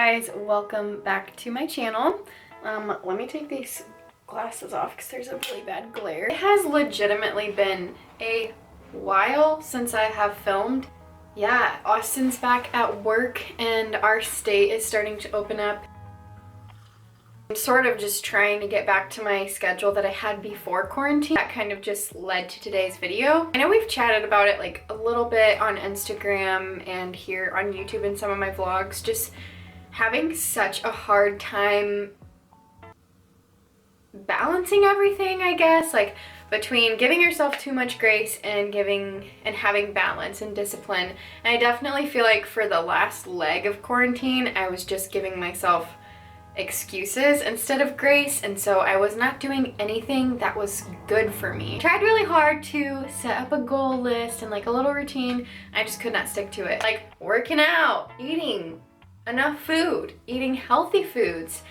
guys, welcome back to my channel. Let me take these glasses off because there's a really bad glare. It has legitimately been a while since I have filmed. Yeah, Austin's back at work and our state is starting to open up. I'm sort of just trying to get back to my schedule that I had before quarantine. That kind of just led to today's video. I know we've chatted about it like a little bit on Instagram and here on YouTube in some of my vlogs, just having such a hard time balancing everything, I guess, like between giving yourself too much grace and having balance and discipline. And I definitely feel like for the last leg of quarantine, I was just giving myself excuses instead of grace, and so I was not doing anything that was good for me. I tried really hard to set up a goal list and like a little routine. I just could not stick to it. Like working out, eating enough food, eating healthy foods,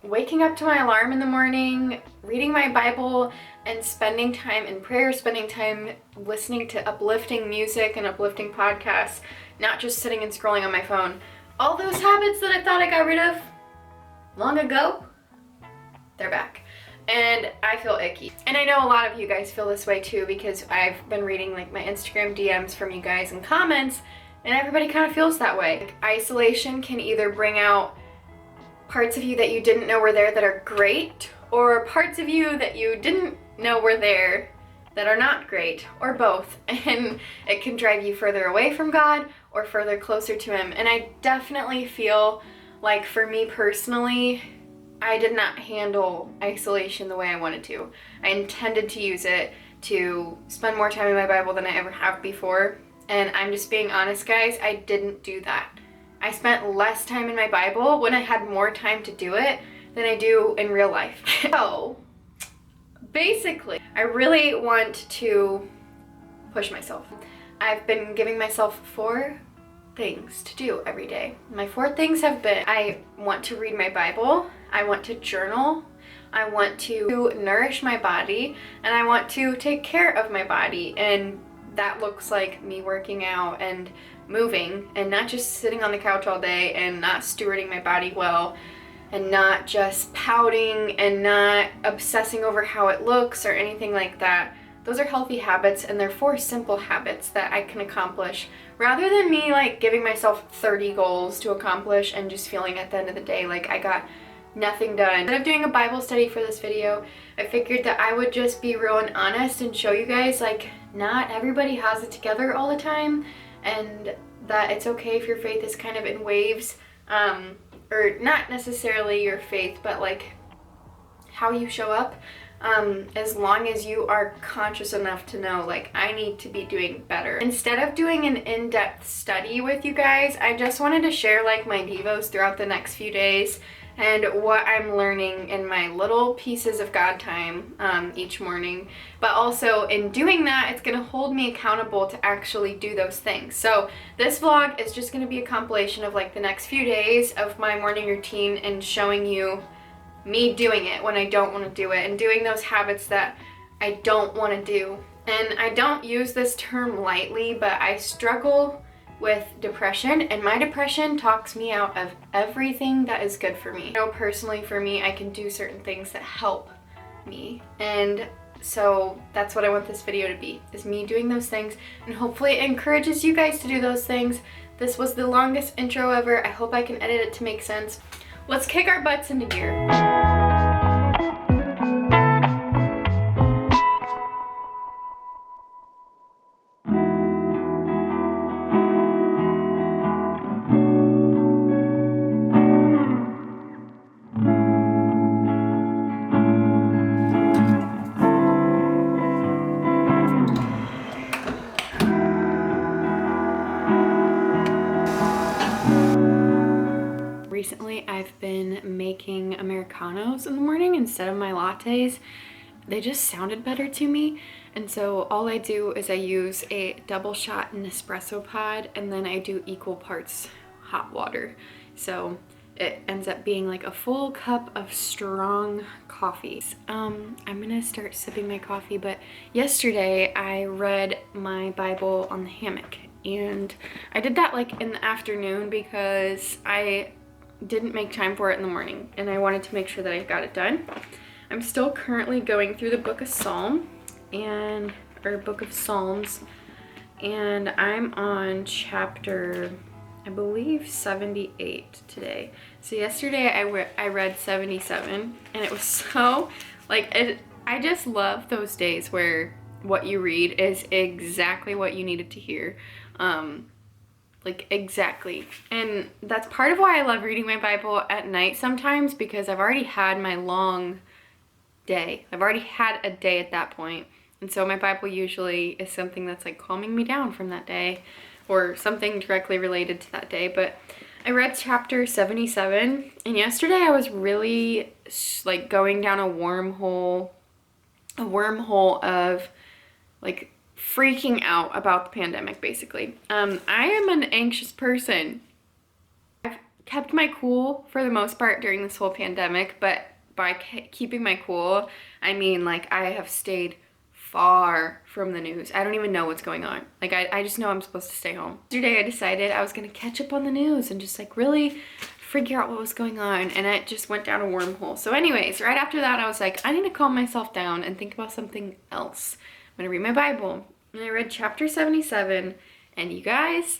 waking up to my alarm in the morning, reading my Bible, and spending time in prayer, spending time listening to uplifting music and uplifting podcasts, not just sitting and scrolling on my phone. All those habits that I thought I got rid of long ago, they're back. And I feel icky. And I know a lot of you guys feel this way too, because I've been reading like my Instagram DMs from you guys and comments, and everybody kind of feels that way. Like, isolation can either bring out parts of you that you didn't know were there that are great, or parts of you that you didn't know were there that are not great, or both. And it can drive you further away from God or further closer to Him. And I definitely feel like for me personally, I did not handle isolation the way I wanted to. I intended to use it to spend more time in my Bible than I ever have before. And I'm just being honest, guys, I didn't do that. I spent less time in my Bible when I had more time to do it than I do in real life. So basically, I really want to push myself. I've been giving myself 4 things to do every day. My 4 things have been: I want to read my Bible, I want to journal, I want to nourish my body, and I want to take care of my body. And that looks like me working out and moving and not just sitting on the couch all day and not stewarding my body well and not just pouting and not obsessing over how it looks or anything like that. Those are healthy habits, and they're 4 simple habits that I can accomplish rather than me like giving myself 30 goals to accomplish and just feeling at the end of the day like I got nothing done. Instead of doing a Bible study for this video, I figured that I would just be real and honest and show you guys like not everybody has it together all the time, and that it's okay if your faith is kind of in waves, or not necessarily your faith, but like how you show up. As long as you are conscious enough to know, like, I need to be doing better. Instead of doing an in-depth study with you guys, I just wanted to share like my devos throughout the next few days and what I'm learning in my little pieces of God time each morning. But also in doing that, it's gonna hold me accountable to actually do those things. So this vlog is just gonna be a compilation of like the next few days of my morning routine and showing you me doing it when I don't want to do it and doing those habits that I don't want to do. And I don't use this term lightly, but I struggle with depression, and my depression talks me out of everything that is good for me. I know personally for me, I can do certain things that help me, and so that's what I want this video to be, is me doing those things, and hopefully it encourages you guys to do those things. This was the longest intro ever. I hope I can edit it to make sense. Let's kick our butts into gear. Recently, I've been making Americanos in the morning instead of my lattes. They just sounded better to me, and so all I do is I use a double shot Nespresso pod, and then I do equal parts hot water. So it ends up being like a full cup of strong coffee. I'm gonna start sipping my coffee, but yesterday I read my Bible on the hammock, and I did that like in the afternoon because I didn't make time for it in the morning, and I wanted to make sure that I got it done. I'm still currently going through the book of book of Psalms, and I'm on chapter, I believe, 78 today. So yesterday I read 77, and it was so, I just love those days where what you read is exactly what you needed to hear. Exactly. And that's part of why I love reading my Bible at night sometimes, because I've already had my long day. I've already had a day at that point. And so my Bible usually is something that's like calming me down from that day, or something directly related to that day. But I read chapter 77, and yesterday I was really like going down a wormhole of like freaking out about the pandemic, basically. I am an anxious person. I've kept my cool for the most part during this whole pandemic, but by keeping my cool, I mean like I have stayed far from the news. I don't even know what's going on. Like I just know I'm supposed to stay home. Yesterday I decided I was gonna catch up on the news and just like really figure out what was going on, and it just went down a wormhole. So anyways, right after that I was like, I need to calm myself down and think about something else. I'm gonna read my Bible. And I read chapter 77, and you guys,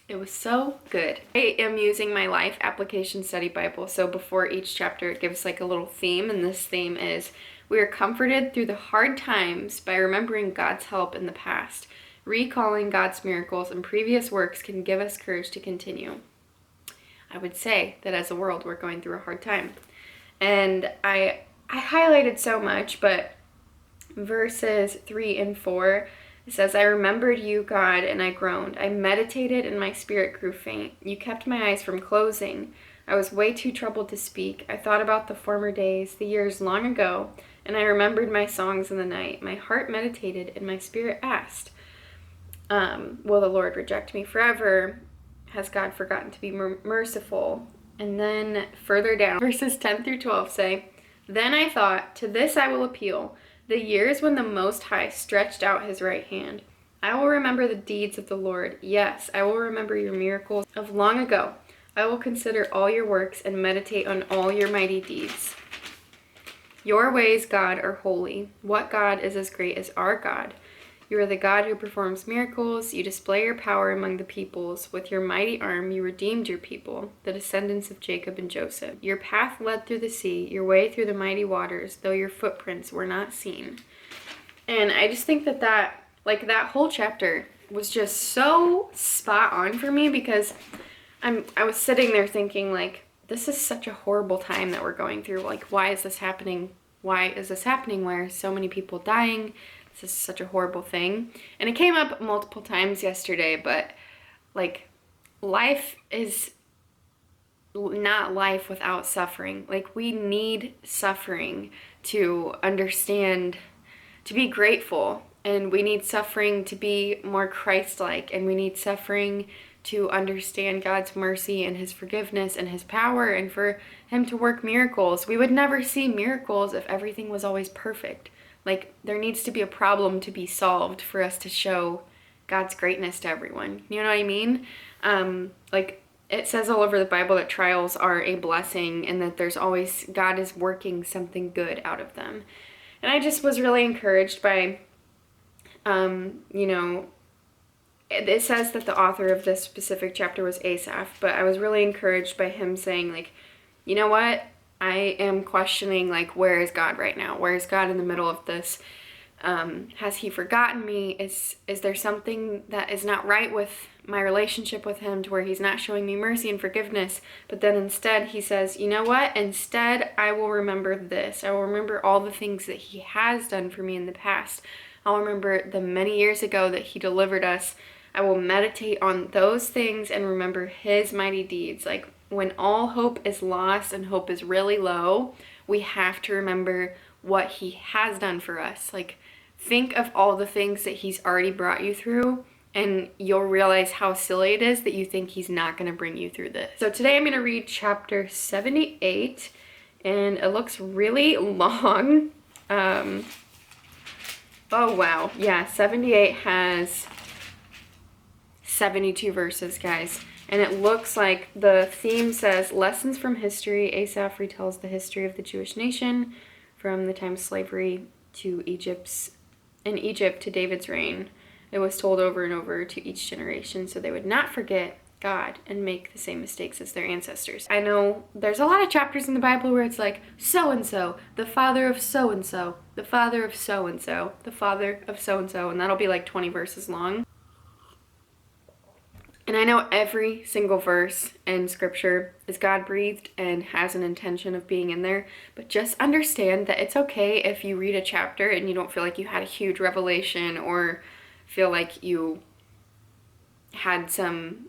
it was so good. I am using my Life Application Study Bible, so before each chapter it gives like a little theme, and this theme is, we are comforted through the hard times by remembering God's help in the past. Recalling God's miracles and previous works can give us courage to continue. I would say that as a world, we're going through a hard time. And I highlighted so much, but verses 3 and 4, it says, I remembered you, God, and I groaned. I meditated and my spirit grew faint. You kept my eyes from closing. I was way too troubled to speak. I thought about the former days, the years long ago, and I remembered my songs in the night. My heart meditated and my spirit asked, will the Lord reject me forever? Has God forgotten to be merciful? And then further down, verses 10 through 12 say, then I thought, to this I will appeal, the years when the Most High stretched out his right hand. I will remember the deeds of the Lord. Yes, I will remember your miracles of long ago. I will consider all your works and meditate on all your mighty deeds. Your ways, God, are holy. What God is as great as our God? You are the God who performs miracles. You display your power among the peoples. With your mighty arm, you redeemed your people, the descendants of Jacob and Joseph. Your path led through the sea, your way through the mighty waters, though your footprints were not seen. And I just think that whole chapter was just so spot on for me, because I was sitting there thinking, like, this is such a horrible time that we're going through. Like, why is this happening? Why is this happening? Why are so many people dying? This is such a horrible thing. And it came up multiple times yesterday, but like, life is not life without suffering. Like, we need suffering to understand, to be grateful, and we need suffering to be more Christ-like, and we need suffering to understand God's mercy and his forgiveness and his power, and for him to work miracles. We would never see miracles if everything was always perfect. Like, there needs to be a problem to be solved for us to show God's greatness to everyone. You know what I mean? Like, it says all over the Bible that trials are a blessing, and that there's always, God is working something good out of them. And I just was really encouraged by, it says that the author of this specific chapter was Asaph, but I was really encouraged by him saying, like, you know what? I am questioning, like, where is God right now? Where is God in the middle of this? Has he forgotten me? Is there something that is not right with my relationship with him, to where he's not showing me mercy and forgiveness? But then instead he says, you know what? Instead, I will remember this. I will remember all the things that he has done for me in the past. I'll remember the many years ago that he delivered us. I will meditate on those things and remember his mighty deeds. Like, when all hope is lost and hope is really low, we have to remember what he has done for us. Like, think of all the things that he's already brought you through, and you'll realize how silly it is that you think he's not going to bring you through this. So today I'm going to read chapter 78, and it looks really long. Oh wow, yeah, 78 has 72 verses, guys. And it looks like the theme says, Lessons from History. Asaph retells the history of the Jewish nation from the time of slavery to in Egypt to David's reign. It was told over and over to each generation so they would not forget God and make the same mistakes as their ancestors. I know there's a lot of chapters in the Bible where it's like, so-and-so, the father of so-and-so, the father of so-and-so, the father of so-and-so, and that'll be like 20 verses long. And I know every single verse in scripture is God-breathed and has an intention of being in there, but just understand that it's okay if you read a chapter and you don't feel like you had a huge revelation or feel like you had some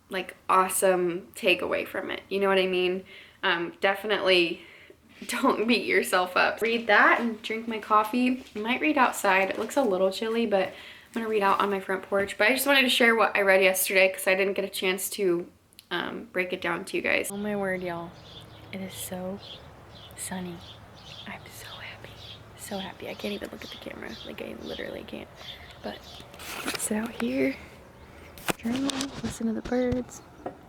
like awesome takeaway from it. You know what I mean? Definitely don't beat yourself up. Read that and drink my coffee. I might read outside. It looks a little chilly, but I'm gonna read out on my front porch. But I just wanted to share what I read yesterday because I didn't get a chance to break it down to you guys. Oh my word, y'all. It is so sunny. I'm so happy. So happy. I can't even look at the camera. Like, I literally can't. But sit out here, journal, listen to the birds,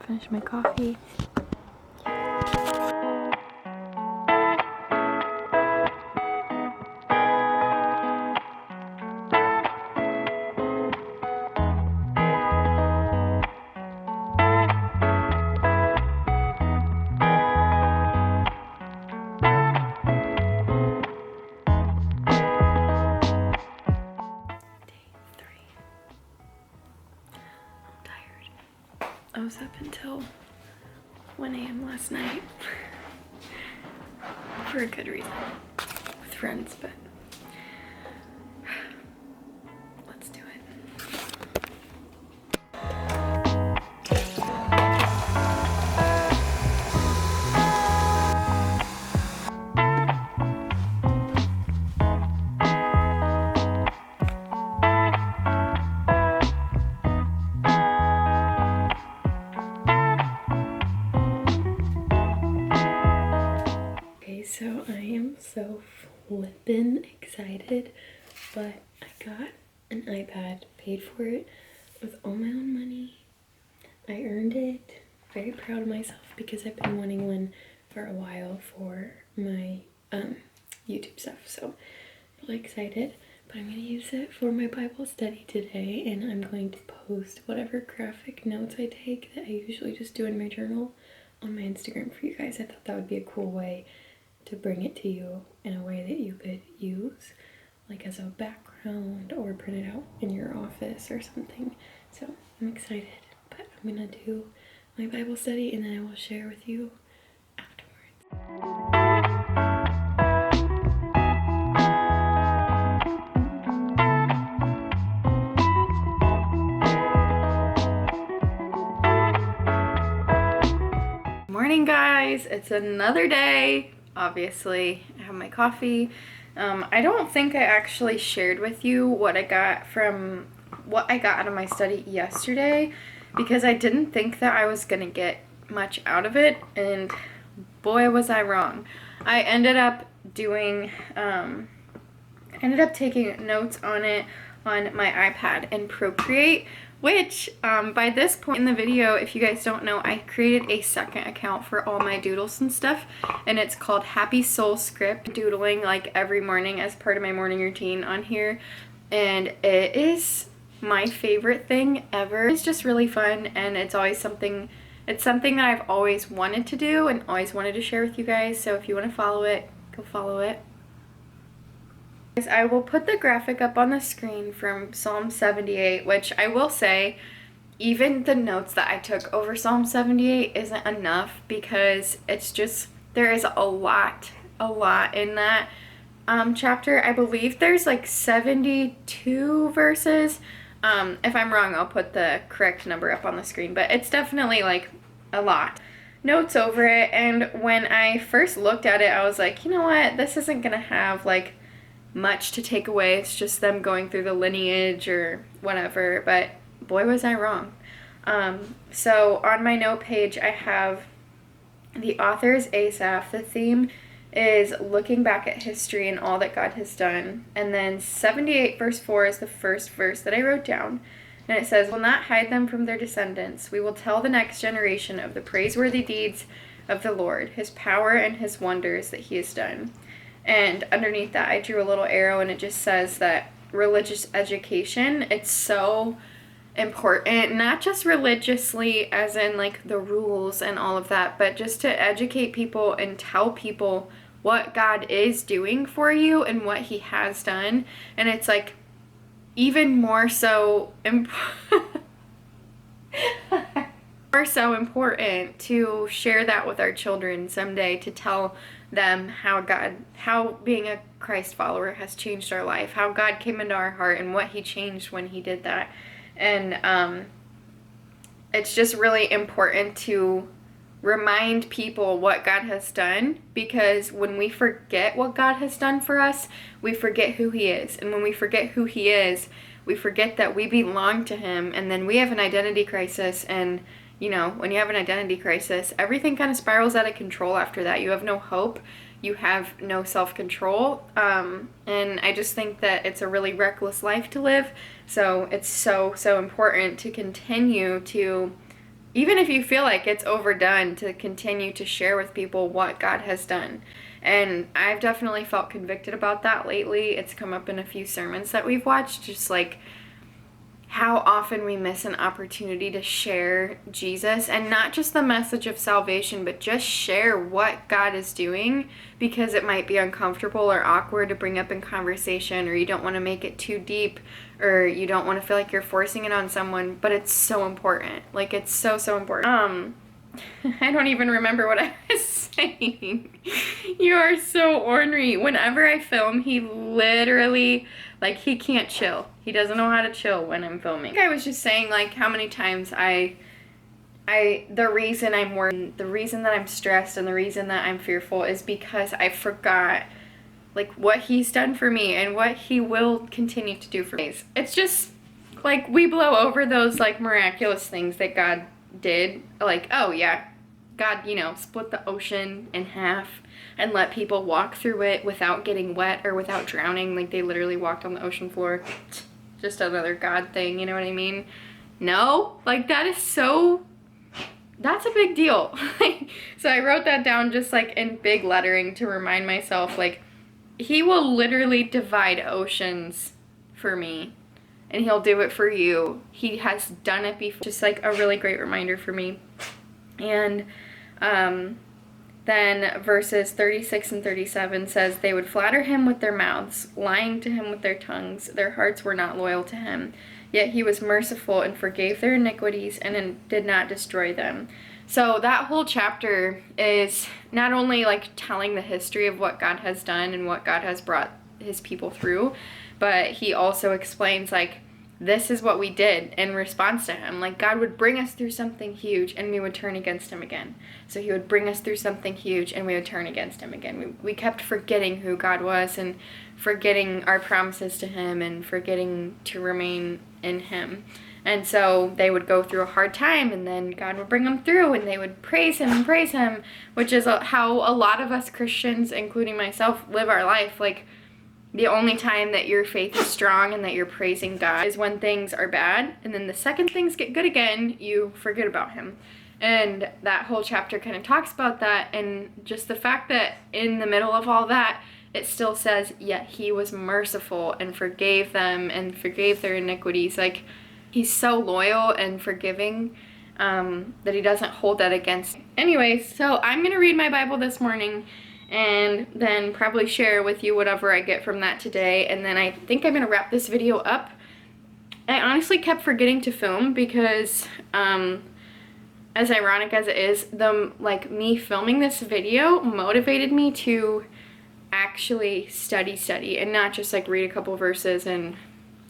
finish my coffee. I was up until 1 a.m. last night for a good reason with friends, but let's do it. So I am so flippin' excited, but I got an iPad, paid for it with all my own money. I earned it. Very proud of myself because I've been wanting one for a while for my YouTube stuff. So really excited, but I'm gonna use it for my Bible study today, and I'm going to post whatever graphic notes I take that I usually just do in my journal on my Instagram for you guys. I thought that would be a cool way to bring it to you in a way that you could use like as a background or print it out in your office or something. So I'm excited, but I'm gonna do my Bible study and then I will share with you afterwards. Morning guys, it's another day. Obviously, I have my coffee. I don't think I actually shared with you what I got out of my study yesterday because I didn't think that I was gonna get much out of it, and boy was I wrong. I ended up taking notes on it on my iPad in Procreate, which by this point in the video, if you guys don't know, I created a second account for all my doodles and stuff, and it's called Happy Soul Script. Doodling like every morning as part of my morning routine on here, and it is my favorite thing ever. It's just really fun, and it's something that I've always wanted to do and always wanted to share with you guys. So if you want to follow it, go follow it. I will put the graphic up on the screen from Psalm 78, which I will say, even the notes that I took over Psalm 78 isn't enough because it's just, there is a lot in that chapter. I believe there's like 72 verses. If I'm wrong, I'll put the correct number up on the screen, but it's definitely like a lot. Notes over it, and when I first looked at it, I was like, you know what, this isn't gonna have like much to take away. It's just them going through the lineage or whatever, but boy was I wrong. So on my note page I have the author is Asaph. The theme is looking back at history and all that God has done, and then 78 verse 4 is the first verse that I wrote down, And it says, "Will not hide them from their descendants. We will tell the next generation of the praiseworthy deeds of the Lord, his power and his wonders that he has done." And underneath that, I drew a little arrow, and it just says that religious education, it's so important, not just religiously as in like the rules and all of that, but just to educate people and tell people what God is doing for you and what he has done. And it's like even more so more so important to share that with our children someday, to tell them how being a Christ follower has changed our life, how God came into our heart and what he changed when he did that. And it's just really important to remind people what God has done, because when we forget what God has done for us, we forget who he is. And when we forget who he is, we forget that we belong to him, and then we have an identity crisis. And you know, when you have an identity crisis, everything kind of spirals out of control after that. You have no hope. You have no self-control. And I just think that it's a really reckless life to live. So it's so important to continue to, even if you feel like it's overdone, to continue to share with people what God has done. And I've definitely felt convicted about that lately. It's come up in a few sermons that we've watched, just like how often we miss an opportunity to share Jesus, and not just the message of salvation, but just share what God is doing, because it might be uncomfortable or awkward to bring up in conversation, or you don't want to make it too deep, or you don't want to feel like you're forcing it on someone, but it's so important. Like, it's so important. I don't even remember what I was saying. You are so ornery. Whenever I film, he literally, like, he can't chill. He doesn't know how to chill when I'm filming. I was just saying, like, how many times the reason I'm worried, the reason that I'm stressed, and the reason that I'm fearful is because I forgot, like, what he's done for me and what he will continue to do for me. It's just, like, we blow over those, like, miraculous things that God did. Like, oh yeah, God, you know, split the ocean in half and let people walk through it without getting wet or without drowning. Like, they literally walked on the ocean floor. Just another God thing, you know what I mean? No, like, that's a big deal. So I wrote that down just like in big lettering to remind myself, like, he will literally divide oceans for me, and he'll do it for you. He has done it before. Just like a really great reminder for me. And then verses 36 and 37 says, "They would flatter him with their mouths, lying to him with their tongues. Their hearts were not loyal to him. Yet he was merciful and forgave their iniquities and did not destroy them." So that whole chapter is not only like telling the history of what God has done and what God has brought his people through, but he also explains, like, this is what we did in response to him. Like, God would bring us through something huge and we would turn against him again. So he would bring us through something huge and we would turn against him again. We kept forgetting who God was and forgetting our promises to him and forgetting to remain in him. And so they would go through a hard time, and then God would bring them through, and they would praise him, which is how a lot of us Christians, including myself, live our life. Like, the only time that your faith is strong and that you're praising God is when things are bad, and then the second things get good again, you forget about him. And that whole chapter kind of talks about that, and just the fact that in the middle of all that, it still says, yet he was merciful and forgave them and forgave their iniquities. Like, he's so loyal and forgiving that he doesn't hold that against him. Anyways, so I'm going to read my Bible this morning and then probably share with you whatever I get from that today. And then I think I'm going to wrap this video up. I honestly kept forgetting to film because, as ironic as it is, me filming this video motivated me to actually study and not just like read a couple verses and,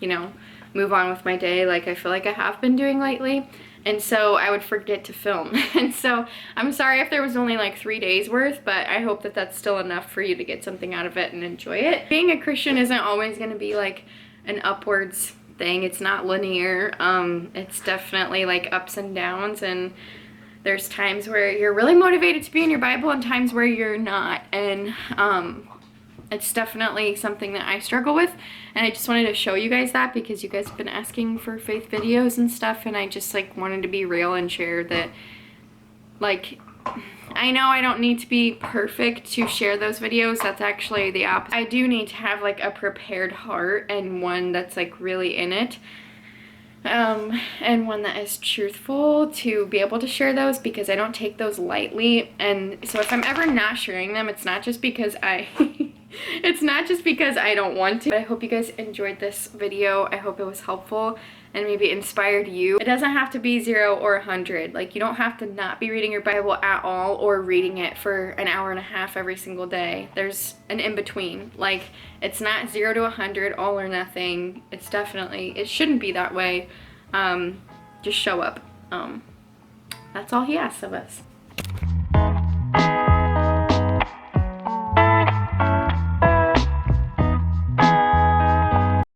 you know, move on with my day like I feel like I have been doing lately. And so I would forget to film. And so I'm sorry if there was only like 3 days worth, but I hope that that's still enough for you to get something out of it and enjoy it. Being a Christian isn't always going to be like an upwards thing. It's not linear. It's definitely like ups and downs, and there's times where you're really motivated to be in your Bible and times where you're not. And it's definitely something that I struggle with, and I just wanted to show you guys that because you guys have been asking for faith videos and stuff, and I just like wanted to be real and share that, like, I know I don't need to be perfect to share those videos. That's actually the opposite. I do need to have like a prepared heart and one that's like really in it. And one that is truthful to be able to share those, because I don't take those lightly. And so if I'm ever not sharing them, it's not just because I it's not just because I don't want to. But I hope you guys enjoyed this video. I hope it was helpful and maybe inspired you. It doesn't have to be 0 or 100. Like, you don't have to not be reading your Bible at all or reading it for an hour and a half every single day. There's an in-between. Like, it's not 0 to 100, all or nothing. It's definitely, it shouldn't be that way. Just show up. That's all he asks of us.